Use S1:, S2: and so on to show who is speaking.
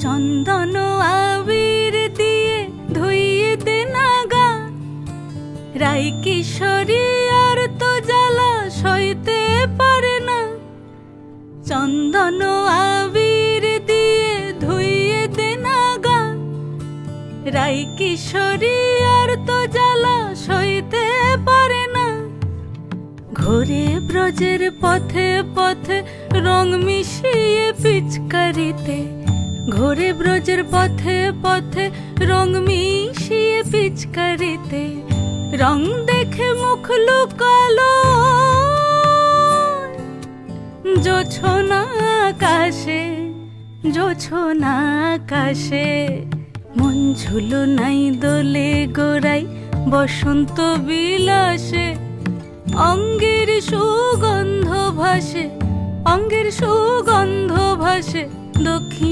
S1: চন্দন আবির দিয়ে ধুইয়ে দে না গা, রাই কিশোরী আর তো জ্বালা সইতে পারে না। চন্দন আবির দিয়ে ধুইয়ে দে না গা, রাই কিশোরী আর তো জ্বালা সইতে পারে না। ঘোরে ব্রজের পথে পথে রং মিশিয়ে পিচকারিতে, ঘোরে ব্রজের পথে পথে রং মিশিয়ে পিচকারিতে, রং দেখে মুখ লুকালো জোছনা আকাশে, জোছনা আকাশে। মন ঝুলো নাই দোলে গোড়াই বসন্ত বিলাসে, অঙ্গের সুগন্ধ ভাসে, অঙ্গের সুগন্ধ ভাসে দক্ষিণ